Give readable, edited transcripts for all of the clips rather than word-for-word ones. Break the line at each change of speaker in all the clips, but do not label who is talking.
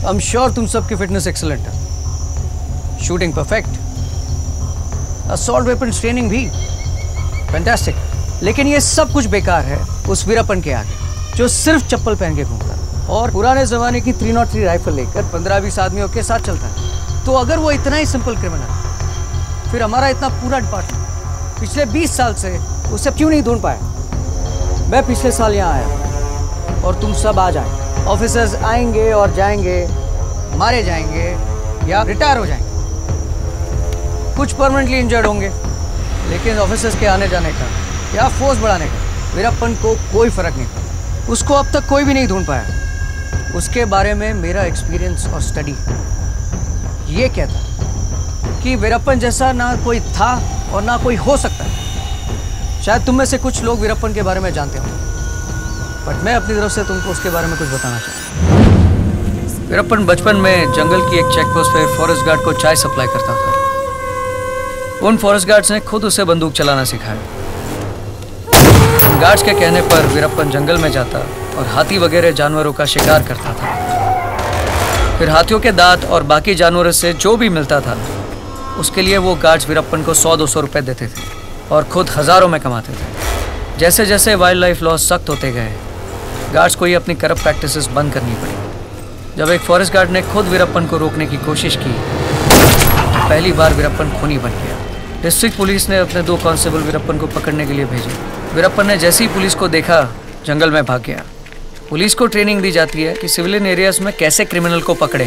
I am sure तुम सबकी fitness excellent है, shooting perfect, assault weapon training भी फैंटास्टिक। लेकिन ये सब कुछ बेकार है उस वीरप्पन के आगे जो सिर्फ चप्पल पहन के घूमता है और पुराने जमाने की 303 राइफल लेकर 15-20 आदमियों के साथ चलता है। तो अगर वो इतना ही सिंपल क्रिमिनल, फिर हमारा इतना पूरा डिपार्टमेंट पिछले 20 साल से उसे क्यों नहीं ढूंढ पाया? मैं पिछले साल यहाँ आया और तुम सब आ जाए। ऑफिसर्स आएंगे और जाएंगे, मारे जाएंगे या रिटायर हो जाएंगे, कुछ परमानेंटली इंजर्ड होंगे, लेकिन ऑफिसर्स के आने जाने का या फोर्स बढ़ाने का वीरप्पन को कोई फर्क नहीं पड़ा। उसको अब तक कोई भी नहीं ढूंढ पाया। उसके बारे में मेरा एक्सपीरियंस और स्टडी ये कहता है कि वीरप्पन जैसा ना कोई था और ना कोई हो सकता है। शायद तुम में से कुछ लोग वीरप्पन के बारे में जानते हो, बट मैं अपनी तरफ से तुमको उसके बारे में कुछ बताना चाहता हूँ। वीरप्पन बचपन में जंगल की एक चेक पोस्ट पे फॉरेस्ट गार्ड को चाय सप्लाई करता था। उन फॉरेस्ट गार्ड्स ने खुद उसे बंदूक चलाना सिखाया। उन गार्ड्स के कहने पर वीरप्पन जंगल में जाता और हाथी वगैरह जानवरों का शिकार करता था। फिर हाथियों के दांत और बाकी जानवरों से जो भी मिलता था उसके लिए वो गार्ड्स वीरप्पन को 100-200 रुपए देते थे और खुद हज़ारों में कमाते थे। जैसे जैसे वाइल्ड लाइफ लॉज सख्त होते गए, गार्ड्स को ये अपनी करप्ट प्रैक्टिसेस बंद करनी पड़ी। जब एक फॉरेस्ट गार्ड ने खुद वीरप्पन को रोकने की कोशिश की, पहली बार वीरप्पन खूनी बन गया। डिस्ट्रिक्ट पुलिस ने अपने 2 कांस्टेबल वीरप्पन को पकड़ने के लिए भेजे। वीरप्पन ने जैसे ही पुलिस को देखा, जंगल में भाग गया। पुलिस को ट्रेनिंग दी जाती है कि सिविलियन एरियाज में कैसे क्रिमिनल को पकड़े,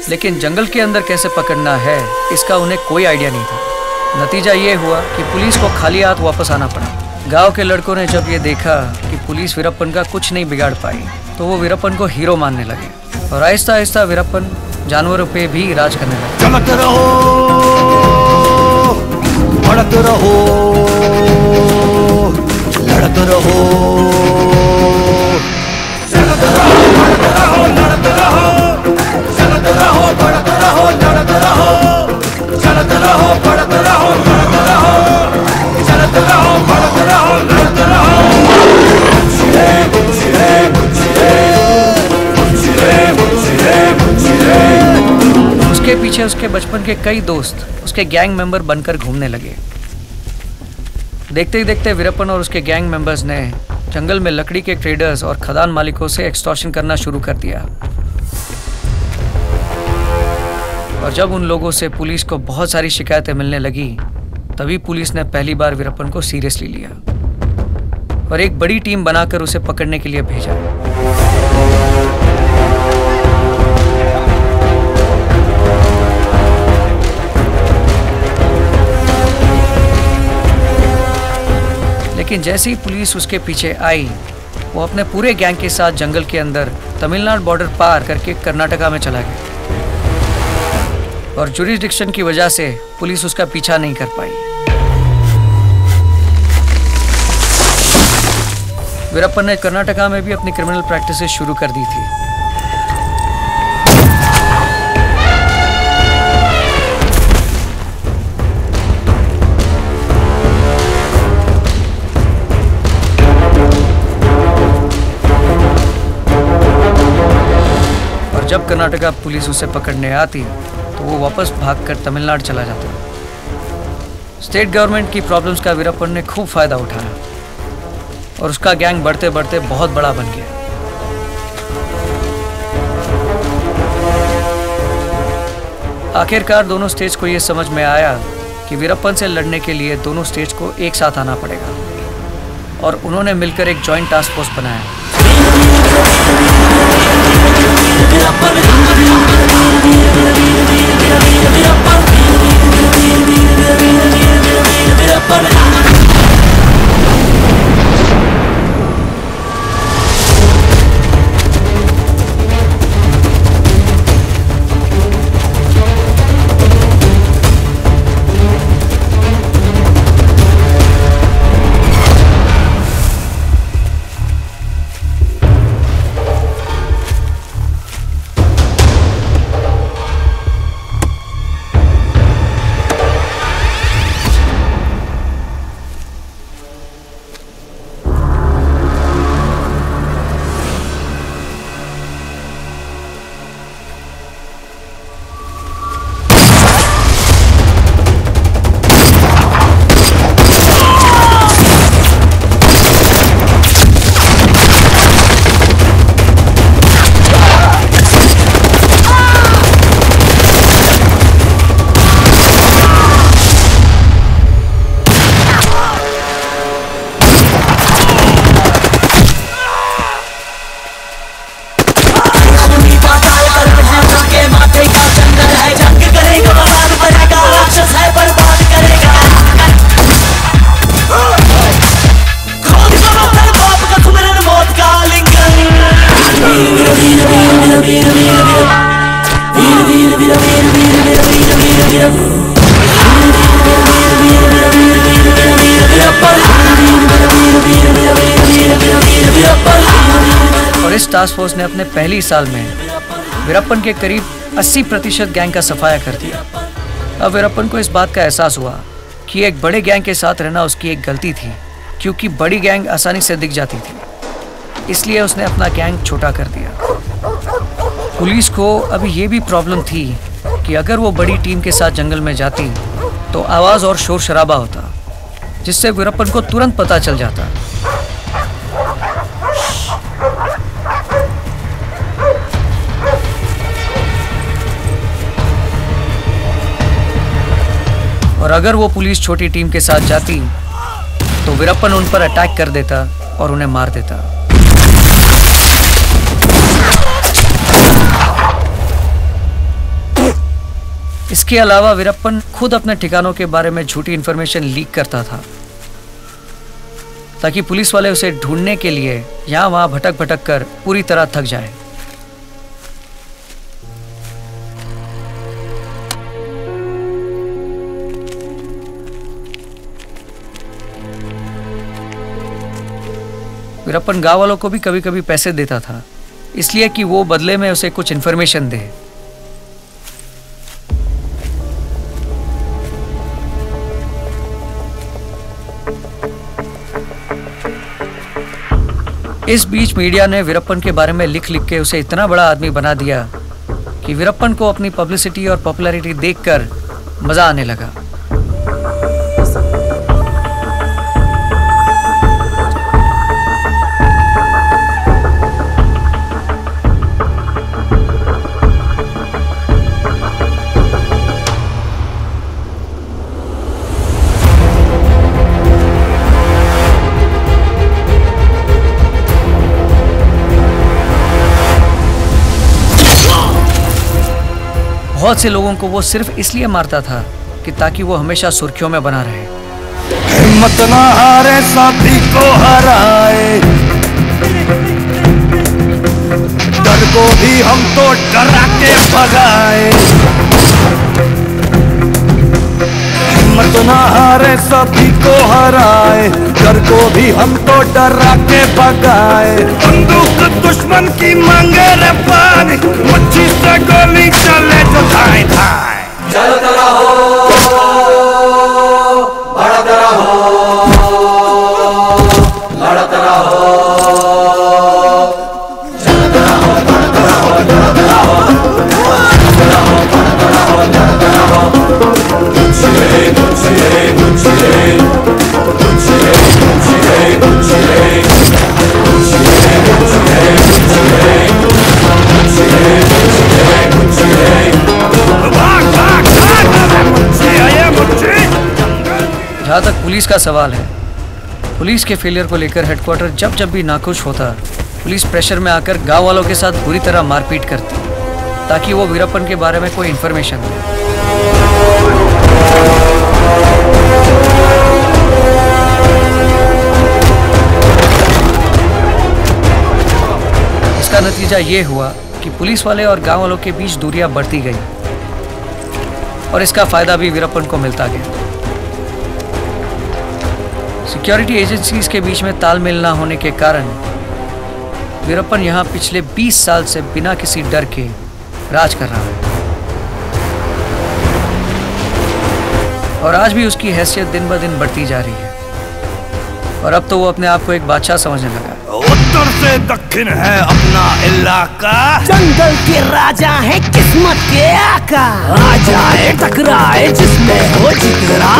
लेकिन जंगल के अंदर कैसे पकड़ना है इसका उन्हें कोई आइडिया नहीं था। नतीजा ये हुआ कि पुलिस को खाली हाथ वापस आना पड़ा। गांव के लड़कों ने जब ये देखा कि पुलिस वीरप्पन का कुछ नहीं बिगाड़ पाई, तो वो वीरप्पन को हीरो मानने लगे और आहिस्ता आहिस्ता वीरप्पन जानवरों पे भी राज करने लगे।
चमकते रहो, बढ़ते रहो, लड़ते रहो, चलते रहो, बढ़ते रहो, लड़ते रहो, चलते रहो, बढ़ते रहो, लड़ते रहो, चलते रहो, बढ़ते रहो, लड़ते रहो, चलते रहो, बढ़ते रहो, लड़ते रहो। मुझे मुझे मुझे मुझे मुझे मुझे।
उसके पीछे उसके बचपन के कई दोस्त उसके गैंग मेंबर बनकर घूमने लगे। देखते ही देखते वीरप्पन और उसके गैंग मेंबर्स ने जंगल में लकड़ी के ट्रेडर्स और खदान मालिकों से एक्सटॉर्शन करना शुरू कर दिया। और जब उन लोगों से पुलिस को बहुत सारी शिकायतें मिलने लगी, तभी पुलिस ने पहली बार वीरप्पन को सीरियसली लिया और एक बड़ी टीम बनाकर उसे पकड़ने के लिए भेजा। लेकिन जैसे ही पुलिस उसके पीछे आई, वो अपने पूरे गैंग के साथ जंगल के अंदर तमिलनाडु बॉर्डर पार करके कर्नाटका में चला गया और जुरिसडिक्शन की वजह से पुलिस उसका पीछा नहीं कर पाई। वीरप्पन ने कर्नाटका में भी अपनी क्रिमिनल प्रैक्टिसेस शुरू कर दी थी। जब कर्नाटका पुलिस उसे पकड़ने आती तो वो वापस भागकर तमिलनाडु चला जाता। स्टेट गवर्नमेंट की प्रॉब्लम्स का वीरप्पन ने खूब फायदा उठाया और उसका गैंग बढ़ते बढ़ते बहुत बड़ा बन गया। आखिरकार दोनों स्टेट्स को ये समझ में आया कि वीरप्पन से लड़ने के लिए दोनों स्टेट्स को एक साथ आना पड़ेगा और उन्होंने मिलकर एक जॉइंट टास्क फोर्स बनाया। और इस टास्क फोर्स ने अपने पहली साल में वीरप्पन के करीब 80% गैंग का सफाया कर दिया। अब वीरप्पन को इस बात का एहसास हुआ कि एक बड़े गैंग के साथ रहना उसकी एक गलती थी, क्योंकि बड़ी गैंग आसानी से दिख जाती थी। इसलिए उसने अपना गैंग छोटा कर दिया। पुलिस को अभी ये भी प्रॉब्लम थी कि अगर वो बड़ी टीम के साथ जंगल में जाती तो आवाज़ और शोर शराबा होता, जिससे वीरप्पन को तुरंत पता चल जाता। और अगर वो पुलिस छोटी टीम के साथ जाती तो वीरप्पन उन पर अटैक कर देता और उन्हें मार देता। इसके अलावा वीरप्पन खुद अपने ठिकानों के बारे में झूठी इंफॉर्मेशन लीक करता था, ताकि पुलिस वाले उसे ढूंढने के लिए यहां वहां भटक भटक कर पूरी तरह थक जाए। वीरप्पन गांव वालों को भी कभी कभी पैसे देता था, इसलिए कि वो बदले में उसे कुछ इंफॉर्मेशन दे। इस बीच मीडिया ने वीरप्पन के बारे में लिख लिख के उसे इतना बड़ा आदमी बना दिया कि वीरप्पन को अपनी पब्लिसिटी और पॉपुलैरिटी देखकर मजा आने लगा। बहुत से लोगों को वो सिर्फ इसलिए मारता था कि ताकि वो हमेशा सुर्खियों में बना रहे।
हिम्मत ना हारे साथी को हराए, डर को भी हम तो डरा के भगाए। हिम्मत ना हारे साथी को हराए, डर को भी हम तो डरा के भगाए। बंदूक दुश्मन की मांगे रे पानी, मच्छी से गोली चले जो धाए धाए। चलता रहो, बढ़ता रहो, लड़ता रहो, चलता रहो, बढ़ता रहो, लड़ता रहो, चलता रहो, बढ़ता रहो, लड़ता रहो। गुच्छे गुच्छे गुच्छे गुच्छे गुच्छे गुच्छे
जहाँ तक पुलिस का सवाल है, पुलिस के फेलियर को लेकर हेडक्वार्टर जब जब भी नाखुश होता, पुलिस प्रेशर में आकर गांव वालों के साथ बुरी तरह मारपीट करती, ताकि वो वीरप्पन के बारे में कोई इंफॉर्मेशन दे। इसका नतीजा ये हुआ कि पुलिस वाले और गांव वालों के बीच दूरियां बढ़ती गई, और इसका फायदा भी वीरप्पन को मिलता गया। सिक्योरिटी एजेंसीज के बीच में तालमेल ना होने के कारण वीरप्पन यहाँ पिछले 20 साल से बिना किसी डर के राज कर रहा है, और आज भी उसकी हैसियत दिन ब दिन बढ़ती जा रही है, और अब तो वो अपने आप को एक बादशाह समझने लगा है।
उत्तर से दक्षिण है अपना इलाका,
जंगल के राजा है किस्मत के आका। आ जाए टकराए जिसमें हो जिगरा,